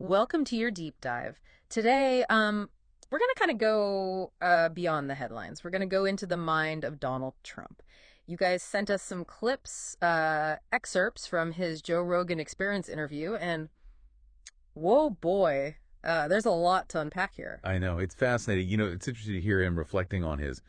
Welcome to your deep dive. Today, we're going to kind of go beyond the headlines. We're going to go into the mind of Donald Trump. You guys sent us some clips, excerpts from his Joe Rogan Experience interview, and whoa, boy, there's a lot to unpack here. I know. It's fascinating. It's interesting to hear him reflecting on his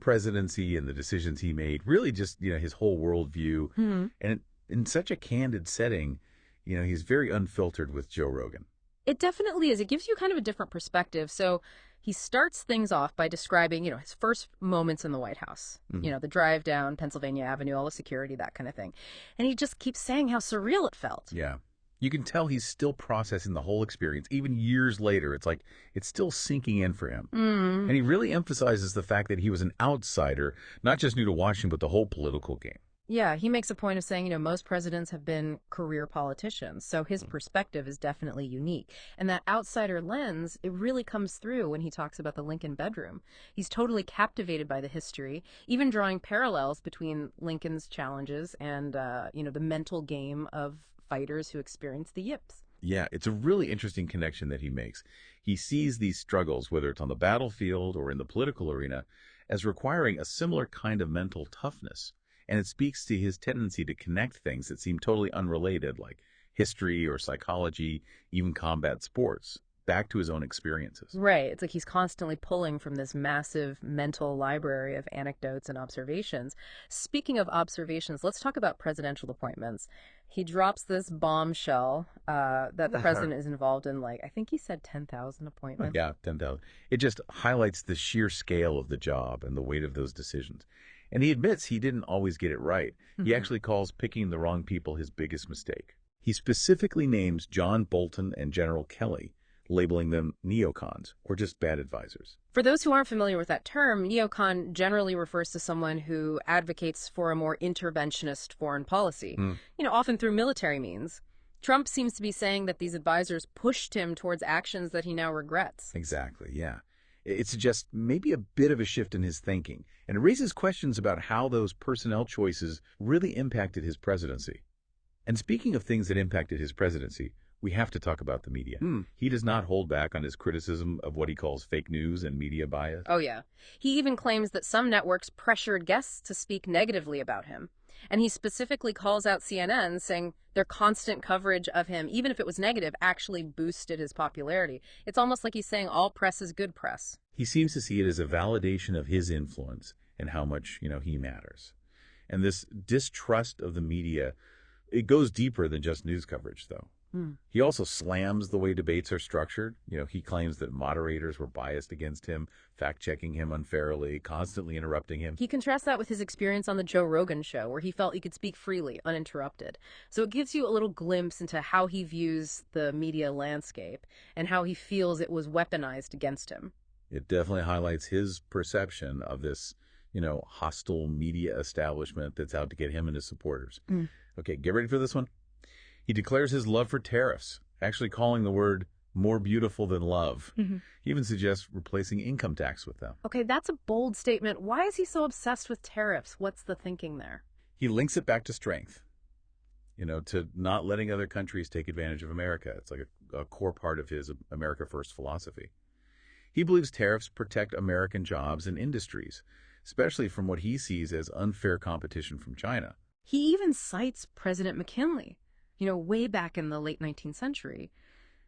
presidency and the decisions he made, really just, his whole worldview. Mm-hmm. And in such a candid setting, he's very unfiltered with Joe Rogan. It definitely is. It gives you kind of a different perspective. So he starts things off by describing, his first moments in the White House, Mm-hmm. The drive down Pennsylvania Avenue, all the security, that kind of thing. And he just keeps saying how surreal it felt. Yeah. You can tell he's still processing the whole experience. Even years later, it's like it's still sinking in for him. Mm. And he really emphasizes the fact that he was an outsider, not just new to Washington, but the whole political game. Yeah, he makes a point of saying, most presidents have been career politicians, so his perspective is definitely unique. And that outsider lens, it really comes through when he talks about the Lincoln bedroom. He's totally captivated by the history, even drawing parallels between Lincoln's challenges and, the mental game of fighters who experienced the yips. Yeah, it's a really interesting connection that he makes. He sees these struggles, whether it's on the battlefield or in the political arena, as requiring a similar kind of mental toughness. And it speaks to his tendency to connect things that seem totally unrelated, like history or psychology, even combat sports, back to his own experiences. Right. It's like he's constantly pulling from this massive mental library of anecdotes and observations. Speaking of observations, let's talk about presidential appointments. He drops this bombshell that the president is involved in, I think he said 10,000 appointments. Yeah, 10,000. It just highlights the sheer scale of the job and the weight of those decisions. And he admits he didn't always get it right. He actually calls picking the wrong people his biggest mistake. He specifically names John Bolton and General Kelly, labeling them neocons, or just bad advisors. For those who aren't familiar with that term, neocon generally refers to someone who advocates for a more interventionist foreign policy, often through military means. Trump seems to be saying that these advisors pushed him towards actions that he now regrets. Exactly, yeah. It suggests maybe a bit of a shift in his thinking, and it raises questions about how those personnel choices really impacted his presidency. And speaking of things that impacted his presidency, we have to talk about the media. He does not hold back on his criticism of what he calls fake news and media bias. Oh, yeah. He even claims that some networks pressured guests to speak negatively about him. And he specifically calls out CNN, saying their constant coverage of him, even if it was negative, actually boosted his popularity. It's almost like he's saying all press is good press. He seems to see it as a validation of his influence and how much, he matters. And this distrust of the media, it goes deeper than just news coverage, though. He also slams the way debates are structured. He claims that moderators were biased against him, fact-checking him unfairly, constantly interrupting him. He contrasts that with his experience on the Joe Rogan show, where he felt he could speak freely, uninterrupted. So it gives you a little glimpse into how he views the media landscape and how he feels it was weaponized against him. It definitely highlights his perception of this, hostile media establishment that's out to get him and his supporters. Okay, get ready for this one. He declares his love for tariffs, actually calling the word more beautiful than love. He even suggests replacing income tax with them. Okay, that's a bold statement. Why is he so obsessed with tariffs? What's the thinking there? He links it back to strength, to not letting other countries take advantage of America. It's like a core part of his America First philosophy. He believes tariffs protect American jobs and industries, especially from what he sees as unfair competition from China. He even cites President McKinley. Way back in the late 19th century,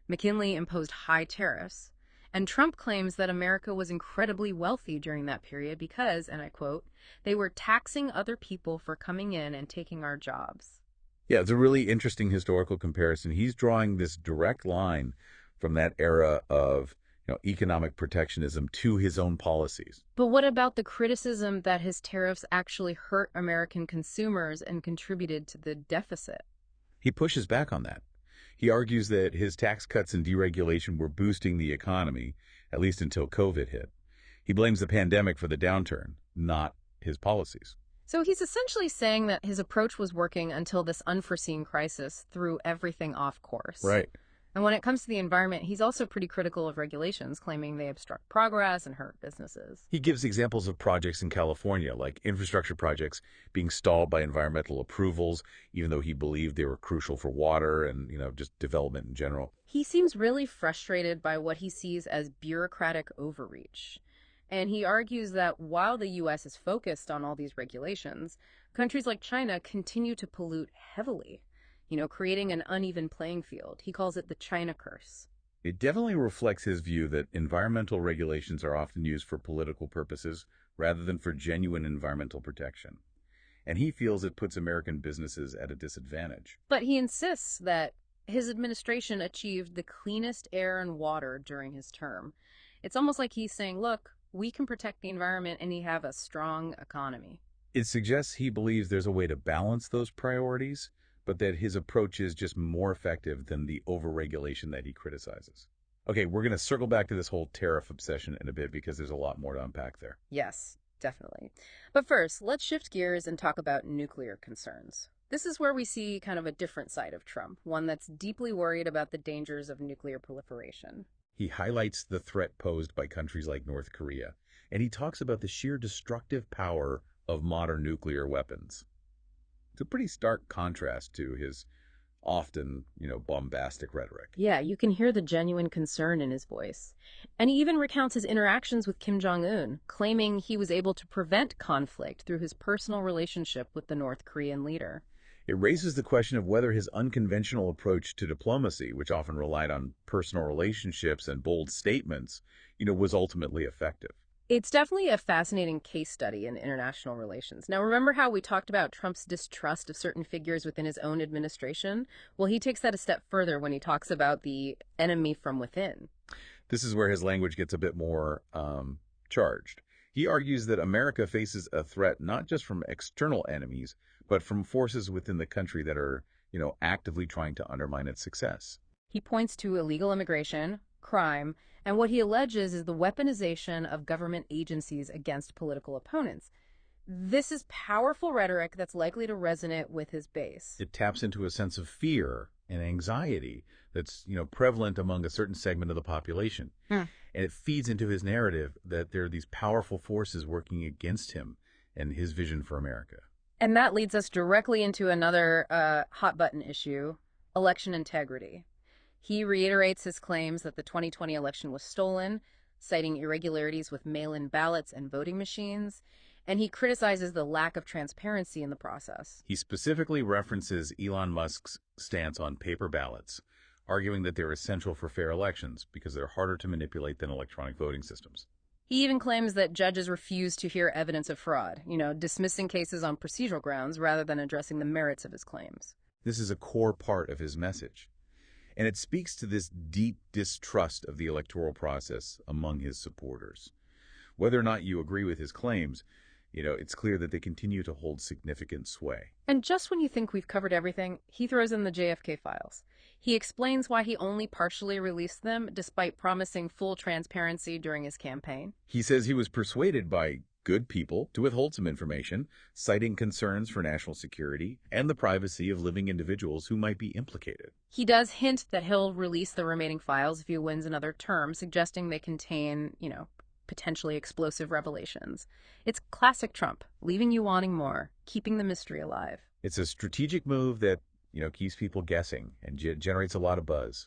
McKinley imposed high tariffs, and Trump claims that America was incredibly wealthy during that period because, and I quote, they were taxing other people for coming in and taking our jobs. Yeah, it's a really interesting historical comparison. He's drawing this direct line from that era of economic protectionism to his own policies. But what about the criticism that his tariffs actually hurt American consumers and contributed to the deficit? He pushes back on that. He argues that his tax cuts and deregulation were boosting the economy, at least until COVID hit. He blames the pandemic for the downturn, not his policies. So he's essentially saying that his approach was working until this unforeseen crisis threw everything off course. Right. And when it comes to the environment, he's also pretty critical of regulations, claiming they obstruct progress and hurt businesses. He gives examples of projects in California, like infrastructure projects being stalled by environmental approvals, even though he believed they were crucial for water and, just development in general. He seems really frustrated by what he sees as bureaucratic overreach. And he argues that while the U.S. is focused on all these regulations, countries like China continue to pollute heavily, creating an uneven playing field. He calls it the China curse. It definitely reflects his view that environmental regulations are often used for political purposes rather than for genuine environmental protection. And he feels it puts American businesses at a disadvantage. But he insists that his administration achieved the cleanest air and water during his term. It's almost like he's saying, look, we can protect the environment and you have a strong economy. It suggests he believes there's a way to balance those priorities, but that his approach is just more effective than the overregulation that he criticizes. Okay, we're going to circle back to this whole tariff obsession in a bit because there's a lot more to unpack there. Yes, definitely. But first, let's shift gears and talk about nuclear concerns. This is where we see kind of a different side of Trump, one that's deeply worried about the dangers of nuclear proliferation. He highlights the threat posed by countries like North Korea, and he talks about the sheer destructive power of modern nuclear weapons. It's a pretty stark contrast to his often, bombastic rhetoric. Yeah, you can hear the genuine concern in his voice. And he even recounts his interactions with Kim Jong-un, claiming he was able to prevent conflict through his personal relationship with the North Korean leader. It raises the question of whether his unconventional approach to diplomacy, which often relied on personal relationships and bold statements, was ultimately effective. It's definitely a fascinating case study in international relations. Now, remember how we talked about Trump's distrust of certain figures within his own administration? Well, he takes that a step further when he talks about the enemy from within. This is where his language gets a bit more charged. He argues that America faces a threat not just from external enemies, but from forces within the country that are, actively trying to undermine its success. He points to illegal immigration, crime, and what he alleges is the weaponization of government agencies against political opponents. This is powerful rhetoric that's likely to resonate with his base. It taps into a sense of fear and anxiety that's, prevalent among a certain segment of the population. And it feeds into his narrative that there are these powerful forces working against him and his vision for America. And that leads us directly into another hot button issue, election integrity. He reiterates his claims that the 2020 election was stolen, citing irregularities with mail-in ballots and voting machines, and he criticizes the lack of transparency in the process. He specifically references Elon Musk's stance on paper ballots, arguing that they're essential for fair elections because they're harder to manipulate than electronic voting systems. He even claims that judges refuse to hear evidence of fraud, dismissing cases on procedural grounds rather than addressing the merits of his claims. This is a core part of his message. And it speaks to this deep distrust of the electoral process among his supporters. Whether or not you agree with his claims, it's clear that they continue to hold significant sway. And just when you think we've covered everything, he throws in the JFK files. He explains why he only partially released them, despite promising full transparency during his campaign. He says he was persuaded by good people to withhold some information, citing concerns for national security and the privacy of living individuals who might be implicated. He does hint that he'll release the remaining files if he wins another term, suggesting they contain, potentially explosive revelations. It's classic Trump, leaving you wanting more, keeping the mystery alive. It's a strategic move that, keeps people guessing and generates a lot of buzz.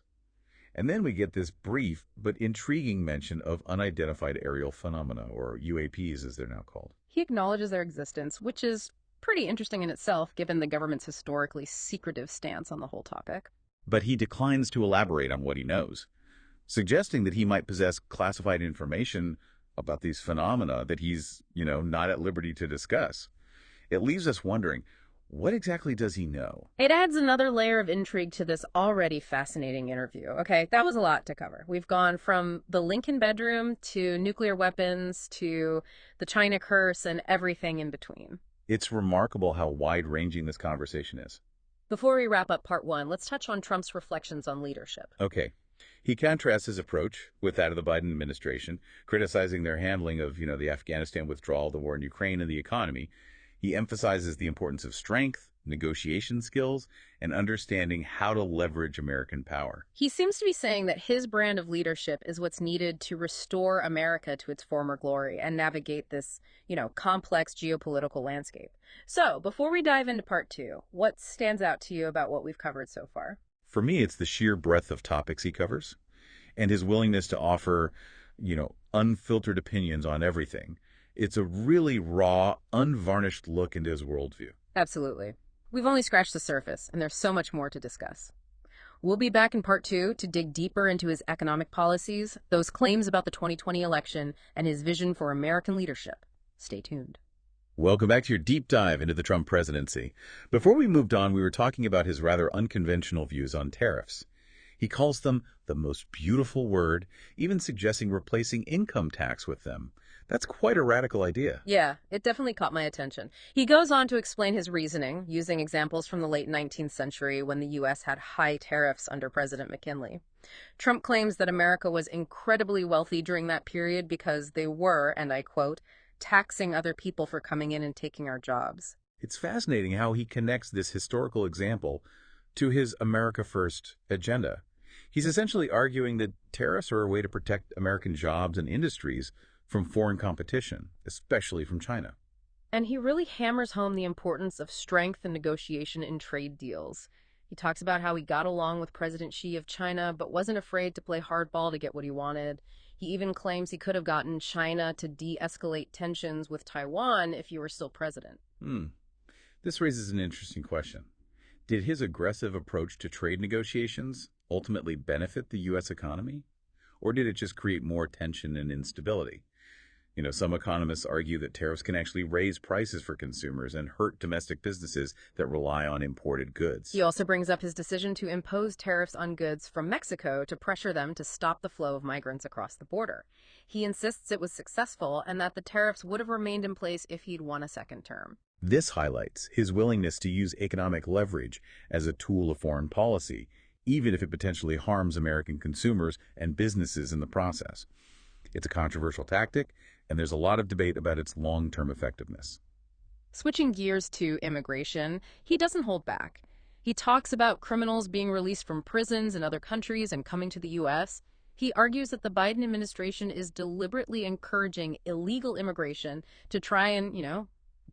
And then we get this brief but intriguing mention of unidentified aerial phenomena, or UAPs as they're now called. He acknowledges their existence, which is pretty interesting in itself, given the government's historically secretive stance on the whole topic. But he declines to elaborate on what he knows, suggesting that he might possess classified information about these phenomena that he's, not at liberty to discuss. It leaves us wondering, what exactly does he know? It adds another layer of intrigue to this already fascinating interview. Okay, that was a lot to cover. We've gone from the Lincoln bedroom to nuclear weapons to the China curse and everything in between. It's remarkable how wide-ranging this conversation is. Before we wrap up part one, let's touch on Trump's reflections on leadership. Okay. He contrasts his approach with that of the Biden administration, criticizing their handling of, the Afghanistan withdrawal, the war in Ukraine, and the economy. He emphasizes the importance of strength, negotiation skills, and understanding how to leverage American power. He seems to be saying that his brand of leadership is what's needed to restore America to its former glory and navigate this, complex geopolitical landscape. So, before we dive into part two, what stands out to you about what we've covered so far? For me, it's the sheer breadth of topics he covers and his willingness to offer, unfiltered opinions on everything. It's a really raw, unvarnished look into his worldview. Absolutely. We've only scratched the surface, and there's so much more to discuss. We'll be back in part 2 to dig deeper into his economic policies, those claims about the 2020 election, and his vision for American leadership. Stay tuned. Welcome back to your deep dive into the Trump presidency. Before we moved on, we were talking about his rather unconventional views on tariffs. He calls them the most beautiful word, even suggesting replacing income tax with them. That's quite a radical idea. Yeah, it definitely caught my attention. He goes on to explain his reasoning, using examples from the late 19th century when the U.S. had high tariffs under President McKinley. Trump claims that America was incredibly wealthy during that period because they were, and I quote, taxing other people for coming in and taking our jobs. It's fascinating how he connects this historical example to his America First agenda. He's essentially arguing that tariffs are a way to protect American jobs and industries from foreign competition, especially from China. And he really hammers home the importance of strength and negotiation in trade deals. He talks about how he got along with President Xi of China, but wasn't afraid to play hardball to get what he wanted. He even claims he could have gotten China to de-escalate tensions with Taiwan if he were still president. This raises an interesting question. Did his aggressive approach to trade negotiations ultimately benefit the U.S. economy? Or did it just create more tension and instability? Some economists argue that tariffs can actually raise prices for consumers and hurt domestic businesses that rely on imported goods. He also brings up his decision to impose tariffs on goods from Mexico to pressure them to stop the flow of migrants across the border. He insists it was successful and that the tariffs would have remained in place if he'd won a second term. This highlights his willingness to use economic leverage as a tool of foreign policy, even if it potentially harms American consumers and businesses in the process. It's a controversial tactic, and there's a lot of debate about its long-term effectiveness. Switching gears to immigration, he doesn't hold back. He talks about criminals being released from prisons in other countries and coming to the U.S. He argues that the Biden administration is deliberately encouraging illegal immigration to try and,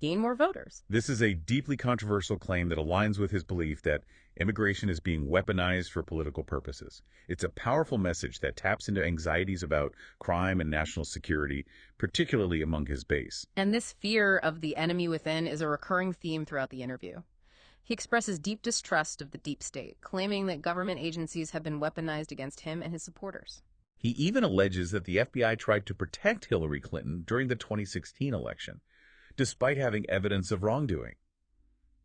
gain more voters. This is a deeply controversial claim that aligns with his belief that immigration is being weaponized for political purposes. It's a powerful message that taps into anxieties about crime and national security, particularly among his base. And this fear of the enemy within is a recurring theme throughout the interview. He expresses deep distrust of the deep state, claiming that government agencies have been weaponized against him and his supporters. He even alleges that the FBI tried to protect Hillary Clinton during the 2016 election, despite having evidence of wrongdoing.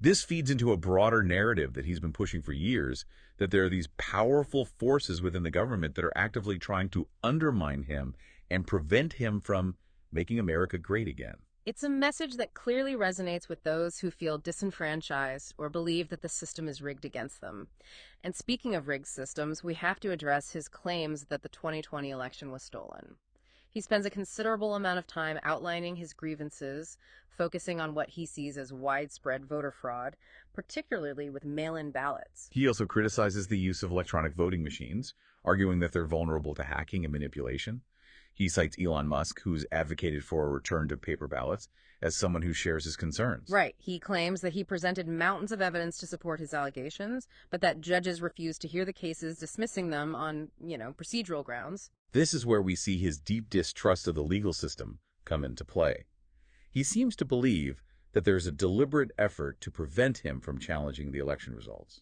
This feeds into a broader narrative that he's been pushing for years, that there are these powerful forces within the government that are actively trying to undermine him and prevent him from making America great again. It's a message that clearly resonates with those who feel disenfranchised or believe that the system is rigged against them. And speaking of rigged systems, we have to address his claims that the 2020 election was stolen. He spends a considerable amount of time outlining his grievances, focusing on what he sees as widespread voter fraud, particularly with mail-in ballots. He also criticizes the use of electronic voting machines, arguing that they're vulnerable to hacking and manipulation. He cites Elon Musk, who's advocated for a return to paper ballots, as someone who shares his concerns. Right. He claims that he presented mountains of evidence to support his allegations, but that judges refused to hear the cases, dismissing them on, procedural grounds. This is where we see his deep distrust of the legal system come into play. He seems to believe that there's a deliberate effort to prevent him from challenging the election results.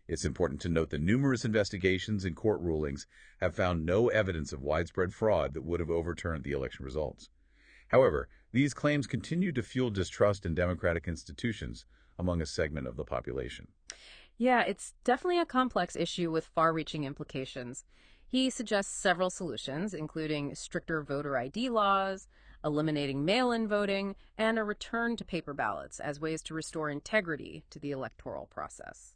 It's important to note that numerous investigations and court rulings have found no evidence of widespread fraud that would have overturned the election results. However, these claims continue to fuel distrust in democratic institutions among a segment of the population. Yeah, it's definitely a complex issue with far-reaching implications. He suggests several solutions, including stricter voter ID laws, eliminating mail-in voting, and a return to paper ballots as ways to restore integrity to the electoral process.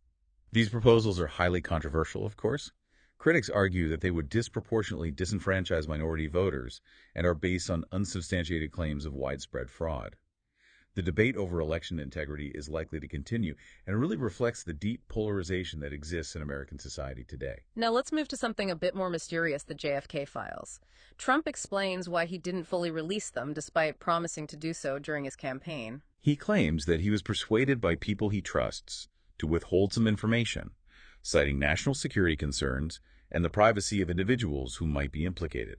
These proposals are highly controversial, of course. Critics argue that they would disproportionately disenfranchise minority voters and are based on unsubstantiated claims of widespread fraud. The debate over election integrity is likely to continue and really reflects the deep polarization that exists in American society today. Now let's move to something a bit more mysterious, the JFK files. Trump explains why he didn't fully release them despite promising to do so during his campaign. He claims that he was persuaded by people he trusts to withhold some information citing national security concerns and the privacy of individuals who might be implicated.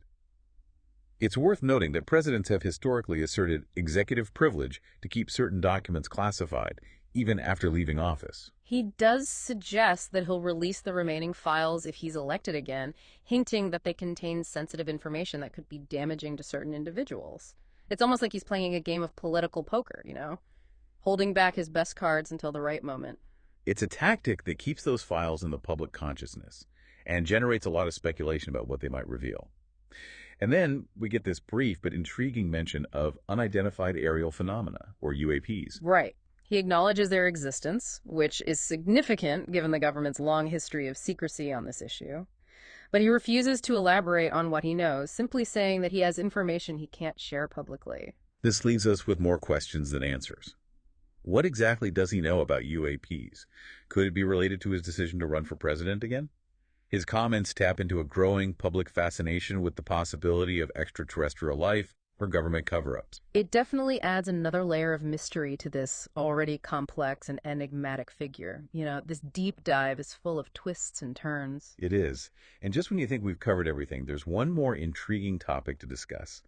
It's worth noting that presidents have historically asserted executive privilege to keep certain documents classified, even after leaving office. He does suggest that he'll release the remaining files if he's elected again, hinting that they contain sensitive information that could be damaging to certain individuals. It's almost like he's playing a game of political poker, holding back his best cards until the right moment. It's a tactic that keeps those files in the public consciousness and generates a lot of speculation about what they might reveal. And then we get this brief but intriguing mention of unidentified aerial phenomena, or UAPs. Right. He acknowledges their existence, which is significant given the government's long history of secrecy on this issue. But he refuses to elaborate on what he knows, simply saying that he has information he can't share publicly. This leaves us with more questions than answers. What exactly does he know about UAPs? Could it be related to his decision to run for president again? His comments tap into a growing public fascination with the possibility of extraterrestrial life or government cover-ups. It definitely adds another layer of mystery to this already complex and enigmatic figure. This deep dive is full of twists and turns. It is. And just when you think we've covered everything, there's one more intriguing topic to discuss.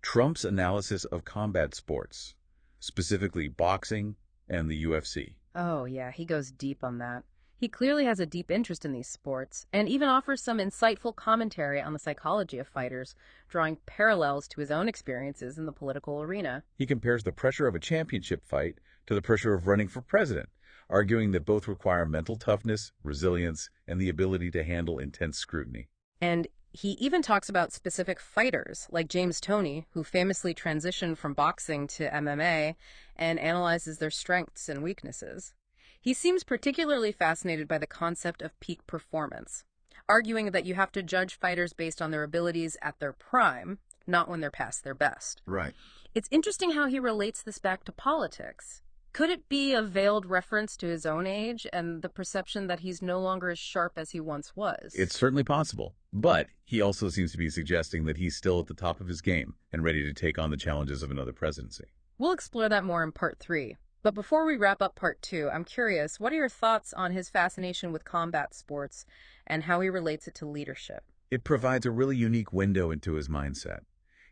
Trump's analysis of combat sports, specifically boxing and the UFC. Oh, yeah, he goes deep on that. He clearly has a deep interest in these sports, and even offers some insightful commentary on the psychology of fighters, drawing parallels to his own experiences in the political arena. He compares the pressure of a championship fight to the pressure of running for president, arguing that both require mental toughness, resilience, and the ability to handle intense scrutiny. And he even talks about specific fighters, like James Toney, who famously transitioned from boxing to MMA, and analyzes their strengths and weaknesses. He seems particularly fascinated by the concept of peak performance, arguing that you have to judge fighters based on their abilities at their prime, not when they're past their best. Right. It's interesting how he relates this back to politics. Could it be a veiled reference to his own age and the perception that he's no longer as sharp as he once was? It's certainly possible, but he also seems to be suggesting that he's still at the top of his game and ready to take on the challenges of another presidency. We'll explore that more in part 3. But before we wrap up part 2, I'm curious, what are your thoughts on his fascination with combat sports and how he relates it to leadership? It provides a really unique window into his mindset.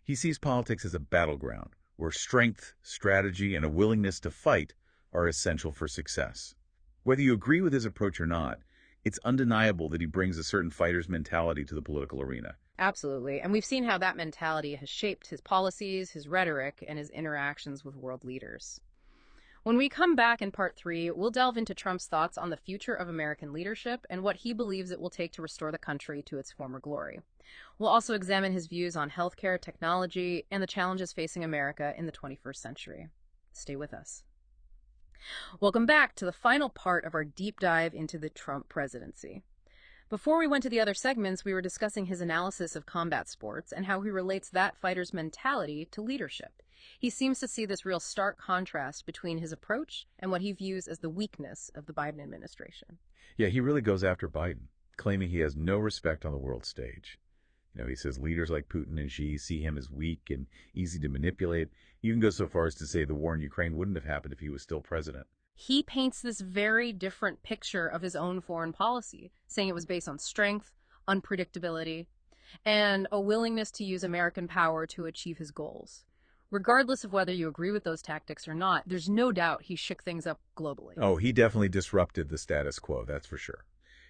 He sees politics as a battleground where strength, strategy, and a willingness to fight are essential for success. Whether you agree with his approach or not, it's undeniable that he brings a certain fighter's mentality to the political arena. Absolutely. And we've seen how that mentality has shaped his policies, his rhetoric, and his interactions with world leaders. When we come back in part 3, we'll delve into Trump's thoughts on the future of American leadership and what he believes it will take to restore the country to its former glory. We'll also examine his views on healthcare, technology, and the challenges facing America in the 21st century. Stay with us. Welcome back to the final part of our deep dive into the Trump presidency. Before we went to the other segments, we were discussing his analysis of combat sports and how he relates that fighter's mentality to leadership. He seems to see this real stark contrast between his approach and what he views as the weakness of the Biden administration. Yeah, he really goes after Biden, claiming he has no respect on the world stage. He says leaders like Putin and Xi see him as weak and easy to manipulate. He even goes so far as to say the war in Ukraine wouldn't have happened if he was still president. He paints this very different picture of his own foreign policy, saying it was based on strength, unpredictability, and a willingness to use American power to achieve his goals. Regardless of whether you agree with those tactics or not, there's no doubt he shook things up globally. Oh, he definitely disrupted the status quo, that's for sure.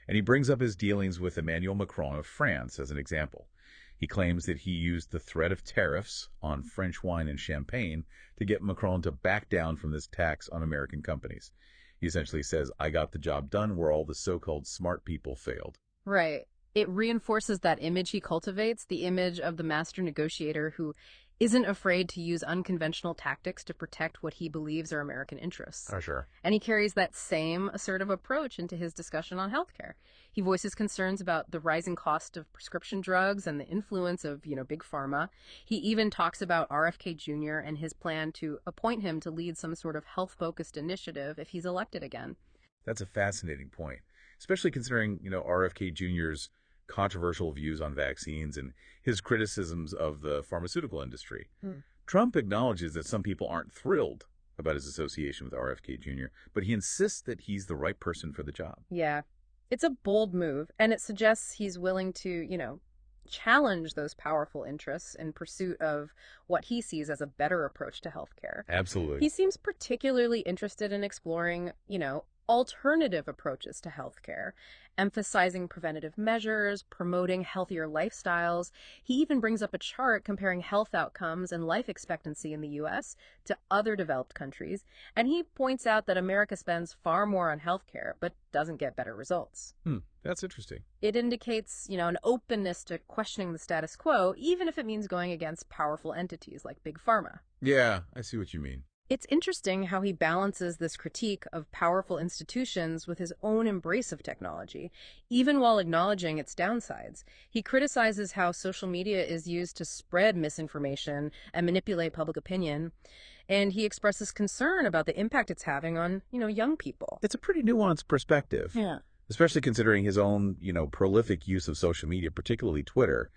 And he brings up his dealings with Emmanuel Macron of France as an example. He claims that he used the threat of tariffs on French wine and champagne to get Macron to back down from this tax on American companies. He essentially says, I got the job done where all the so-called smart people failed. Right. It reinforces that image he cultivates, the image of the master negotiator who isn't afraid to use unconventional tactics to protect what he believes are American interests. Oh, sure. And he carries that same assertive approach into his discussion on healthcare. He voices concerns about the rising cost of prescription drugs and the influence of, big pharma. He even talks about RFK Jr. and his plan to appoint him to lead some sort of health-focused initiative if he's elected again. That's a fascinating point, especially considering, RFK Jr.'s controversial views on vaccines and his criticisms of the pharmaceutical industry. Trump acknowledges that some people aren't thrilled about his association with RFK Jr., but he insists that he's the right person for the job. Yeah. It's a bold move, and it suggests he's willing to, challenge those powerful interests in pursuit of what he sees as a better approach to healthcare. Absolutely. He seems particularly interested in exploring, alternative approaches to healthcare, emphasizing preventative measures, promoting healthier lifestyles. He even brings up a chart comparing health outcomes and life expectancy in the US to other developed countries, and he points out that America spends far more on healthcare but doesn't get better results. That's interesting. It indicates, an openness to questioning the status quo, even if it means going against powerful entities like Big Pharma. Yeah, I see what you mean. It's interesting how he balances this critique of powerful institutions with his own embrace of technology, even while acknowledging its downsides. He criticizes how social media is used to spread misinformation and manipulate public opinion, and he expresses concern about the impact it's having on, young people. It's a pretty nuanced perspective. Yeah. Especially considering his own, prolific use of social media, particularly Twitter.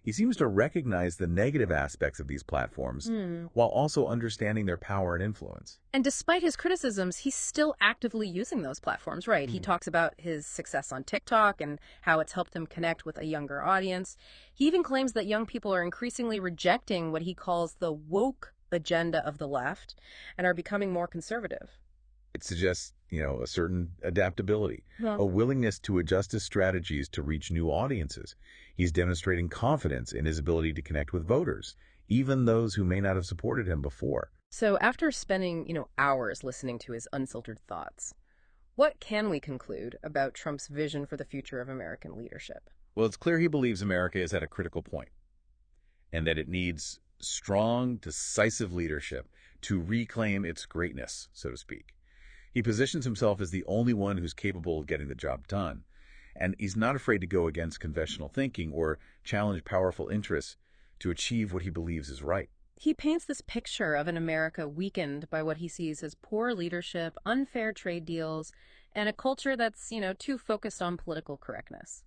He seems to recognize the negative aspects of these platforms while also understanding their power and influence. And despite his criticisms, he's still actively using those platforms, right? He talks about his success on TikTok and how it's helped him connect with a younger audience. He even claims that young people are increasingly rejecting what he calls the woke agenda of the left and are becoming more conservative. It suggests, a certain adaptability, Yeah. a willingness to adjust his strategies to reach new audiences. He's demonstrating confidence in his ability to connect with voters, even those who may not have supported him before. So after spending, hours listening to his unfiltered thoughts, what can we conclude about Trump's vision for the future of American leadership? Well, it's clear he believes America is at a critical point and that it needs strong, decisive leadership to reclaim its greatness, so to speak. He positions himself as the only one who's capable of getting the job done, and he's not afraid to go against conventional thinking or challenge powerful interests to achieve what he believes is right. He paints this picture of an America weakened by what he sees as poor leadership, unfair trade deals, and a culture that's, too focused on political correctness.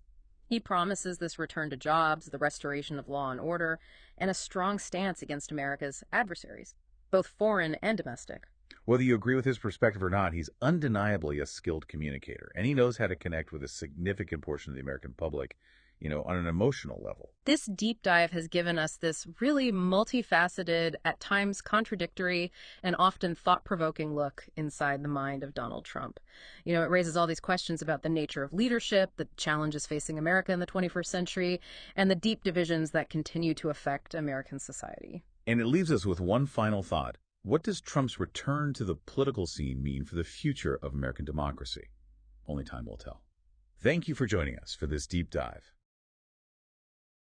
He promises this return to jobs, the restoration of law and order, and a strong stance against America's adversaries, both foreign and domestic. Whether you agree with his perspective or not, he's undeniably a skilled communicator, and he knows how to connect with a significant portion of the American public, on an emotional level. This deep dive has given us this really multifaceted, at times contradictory, and often thought-provoking look inside the mind of Donald Trump. It raises all these questions about the nature of leadership, the challenges facing America in the 21st century, and the deep divisions that continue to affect American society. And it leaves us with one final thought. What does Trump's return to the political scene mean for the future of American democracy? Only time will tell. Thank you for joining us for this deep dive.